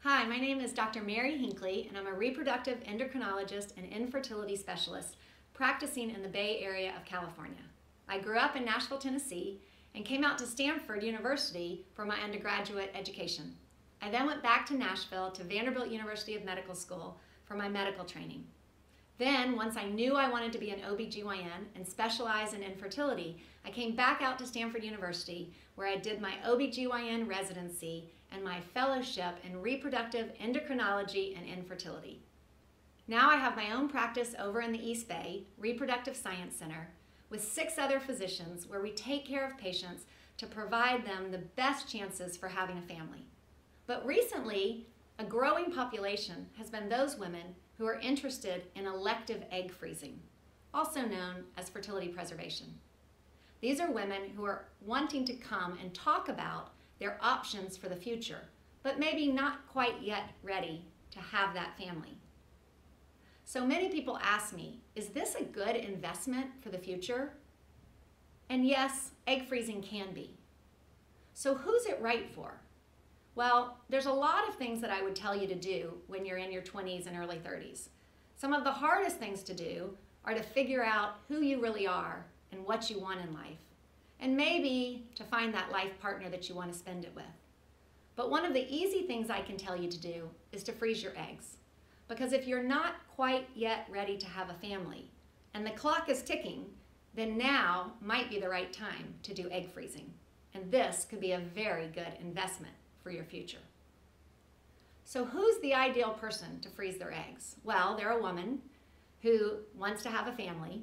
Hi, my name is Dr. Mary Hinckley, and I'm a reproductive endocrinologist and infertility specialist practicing in the Bay Area of California. I grew up in Nashville, Tennessee, and came out to Stanford University for my undergraduate education. I then went back to Nashville to Vanderbilt University of Medical School for my medical training. Then, once I knew I wanted to be an OBGYN and specialize in infertility, I came back out to Stanford University where I did my OBGYN residency and my fellowship in reproductive endocrinology and infertility. Now I have my own practice over in the East Bay, Reproductive Science Center, with 6 other physicians where we take care of patients to provide them the best chances for having a family. But recently, a growing population has been those women who are interested in elective egg freezing, also known as fertility preservation. These are women who are wanting to come and talk about their options for the future, but maybe not quite yet ready to have that family. So many people ask me, is this a good investment for the future? And yes, egg freezing can be. So who's it right for? Well, there's a lot of things that I would tell you to do when you're in your 20s and early 30s. Some of the hardest things to do are to figure out who you really are and what you want in life, and maybe to find that life partner that you want to spend it with. But one of the easy things I can tell you to do is to freeze your eggs. Because if you're not quite yet ready to have a family and the clock is ticking, then now might be the right time to do egg freezing. And this could be a very good investment for your future. So who's the ideal person to freeze their eggs? Well, they're a woman who wants to have a family,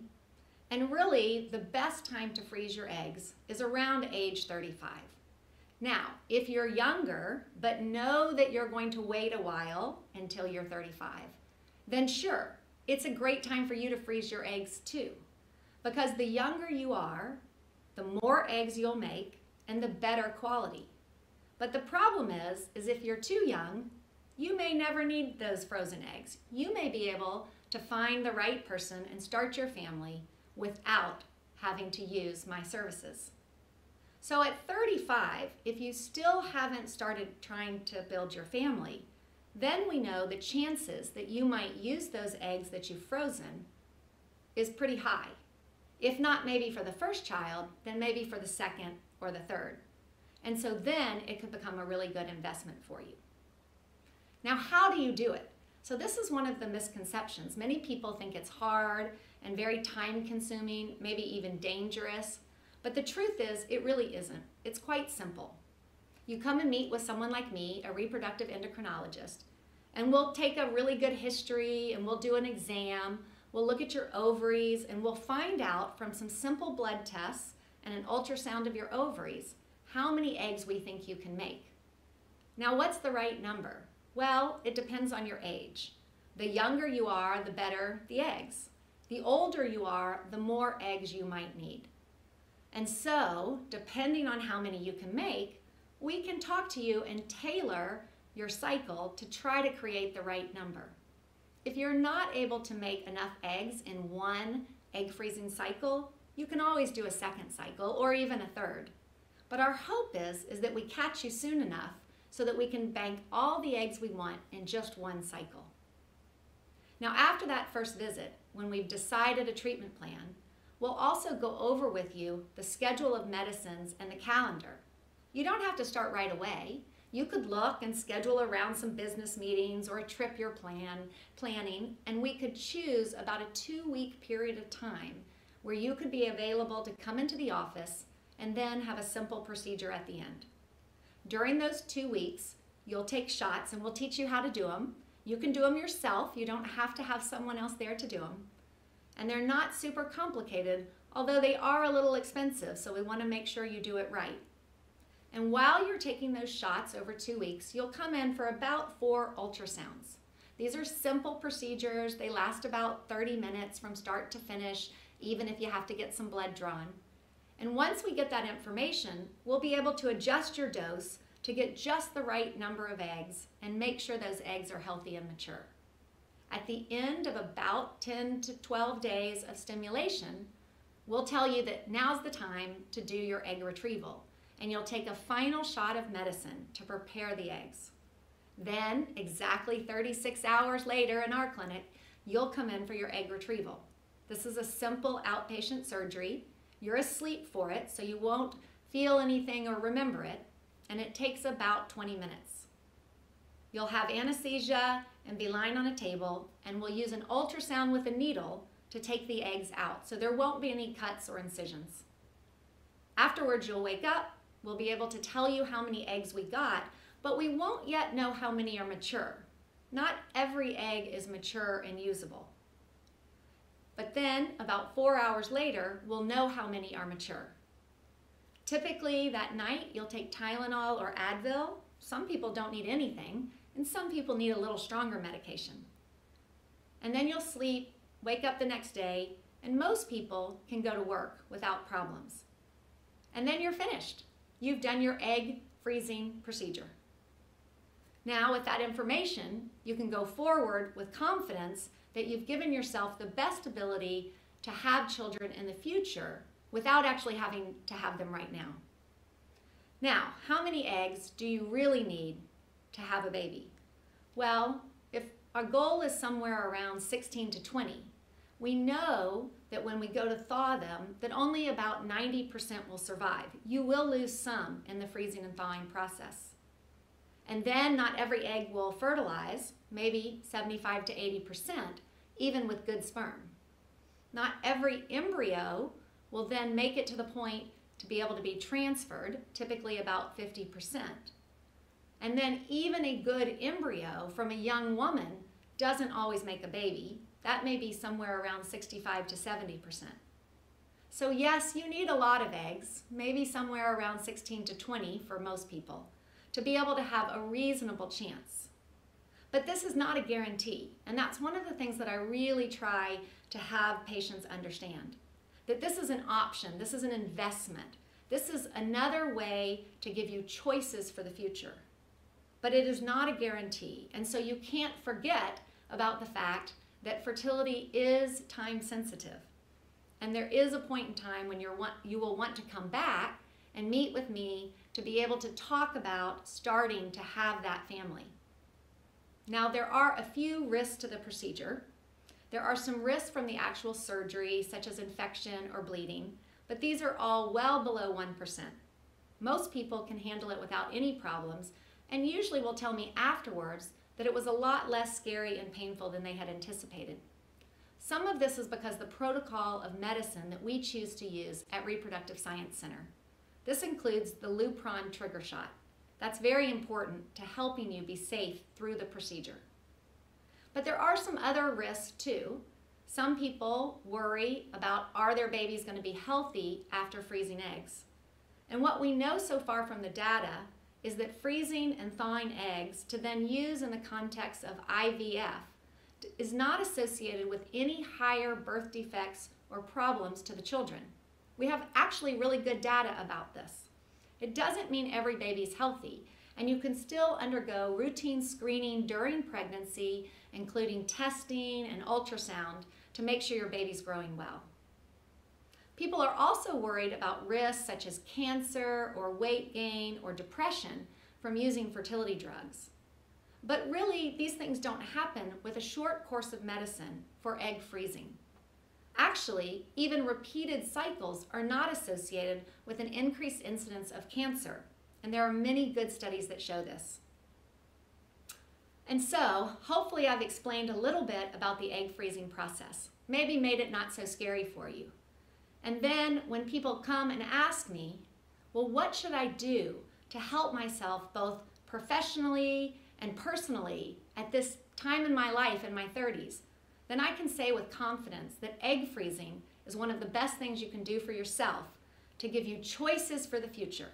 and really the best time to freeze your eggs is around age 35. Now, if you're younger but know that you're going to wait a while until you're 35, then sure, it's a great time for you to freeze your eggs too. Because the younger you are, the more eggs you'll make and the better quality. But the problem is if you're too young, you may never need those frozen eggs. You may be able to find the right person and start your family without having to use my services. So at 35, if you still haven't started trying to build your family, then we know the chances that you might use those eggs that you've frozen is pretty high. If not maybe for the first child, then maybe for the second or the third. And so then it could become a really good investment for you. Now, how do you do it? So this is one of the misconceptions. Many people think it's hard and very time-consuming, maybe even dangerous. But the truth is, it really isn't. It's quite simple. You come and meet with someone like me, a reproductive endocrinologist, and we'll take a really good history and we'll do an exam. We'll look at your ovaries and we'll find out from some simple blood tests and an ultrasound of your ovaries how many eggs we think you can make. Now, what's the right number? Well, it depends on your age. The younger you are, the better the eggs. The older you are, the more eggs you might need. And so, depending on how many you can make, we can talk to you and tailor your cycle to try to create the right number. If you're not able to make enough eggs in one egg freezing cycle, you can always do a second cycle or even a third. But our hope is that we catch you soon enough so that we can bank all the eggs we want in just one cycle. Now, after that first visit, when we've decided a treatment plan, we'll also go over with you the schedule of medicines and the calendar. You don't have to start right away. You could look and schedule around some business meetings or a trip you're planning, and we could choose about a 2-week period of time where you could be available to come into the office and then have a simple procedure at the end. During those 2 weeks, you'll take shots and we'll teach you how to do them. You can do them yourself. You don't have to have someone else there to do them. And they're not super complicated, although they are a little expensive, so we want to make sure you do it right. And while you're taking those shots over 2 weeks, you'll come in for about 4 ultrasounds. These are simple procedures. They last about 30 minutes from start to finish, even if you have to get some blood drawn. And once we get that information, we'll be able to adjust your dose to get just the right number of eggs and make sure those eggs are healthy and mature. At the end of about 10 to 12 days of stimulation, we'll tell you that now's the time to do your egg retrieval, and you'll take a final shot of medicine to prepare the eggs. Then, exactly 36 hours later in our clinic, you'll come in for your egg retrieval. This is a simple outpatient surgery. You're asleep for it, so you won't feel anything or remember it, and it takes about 20 minutes. You'll have anesthesia and be lying on a table, and we'll use an ultrasound with a needle to take the eggs out, so there won't be any cuts or incisions. Afterwards, you'll wake up. We'll be able to tell you how many eggs we got, but we won't yet know how many are mature. Not every egg is mature and usable. But then, about 4 hours later, we'll know how many are mature. Typically, that night, you'll take Tylenol or Advil. Some people don't need anything, and some people need a little stronger medication. And then you'll sleep, wake up the next day, and most people can go to work without problems. And then you're finished. You've done your egg freezing procedure. Now, with that information, you can go forward with confidence that you've given yourself the best ability to have children in the future without actually having to have them right now. Now, how many eggs do you really need to have a baby? Well, if our goal is somewhere around 16 to 20, we know that when we go to thaw them, that only about 90% will survive. You will lose some in the freezing and thawing process. And then not every egg will fertilize, maybe 75 to 80%, even with good sperm. Not every embryo will then make it to the point to be able to be transferred, typically about 50%. And then even a good embryo from a young woman doesn't always make a baby. That may be somewhere around 65 to 70%. So yes, you need a lot of eggs, maybe somewhere around 16 to 20 for most people, to be able to have a reasonable chance. But this is not a guarantee, and that's one of the things that I really try to have patients understand. That this is an option, this is an investment. This is another way to give you choices for the future. But it is not a guarantee, and so you can't forget about the fact that fertility is time sensitive. And there is a point in time when you will want to come back and meet with me to be able to talk about starting to have that family. Now, there are a few risks to the procedure. There are some risks from the actual surgery, such as infection or bleeding, but these are all well below 1%. Most people can handle it without any problems, and usually will tell me afterwards that it was a lot less scary and painful than they had anticipated. Some of this is because the protocol of medicine that we choose to use at Reproductive Science Center. This includes the Lupron trigger shot. That's very important to helping you be safe through the procedure. But there are some other risks too. Some people worry about, are their babies going to be healthy after freezing eggs? And what we know so far from the data is that freezing and thawing eggs to then use in the context of IVF is not associated with any higher birth defects or problems to the children. We have actually really good data about this. It doesn't mean every baby's healthy, and you can still undergo routine screening during pregnancy, including testing and ultrasound, to make sure your baby's growing well. People are also worried about risks such as cancer or weight gain or depression from using fertility drugs. But really, these things don't happen with a short course of medicine for egg freezing. Actually, even repeated cycles are not associated with an increased incidence of cancer, and there are many good studies that show this. And so, hopefully I've explained a little bit about the egg freezing process, maybe made it not so scary for you. And then when people come and ask me, well, what should I do to help myself both professionally and personally at this time in my life in my 30s, then I can say with confidence that egg freezing is one of the best things you can do for yourself to give you choices for the future.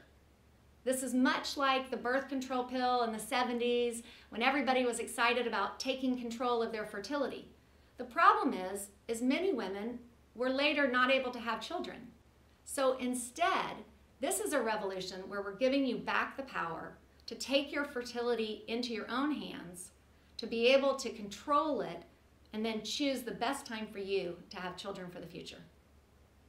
This is much like the birth control pill in the 70s when everybody was excited about taking control of their fertility. The problem is many women were later not able to have children. So instead, this is a revolution where we're giving you back the power to take your fertility into your own hands, to be able to control it, and then choose the best time for you to have children for the future.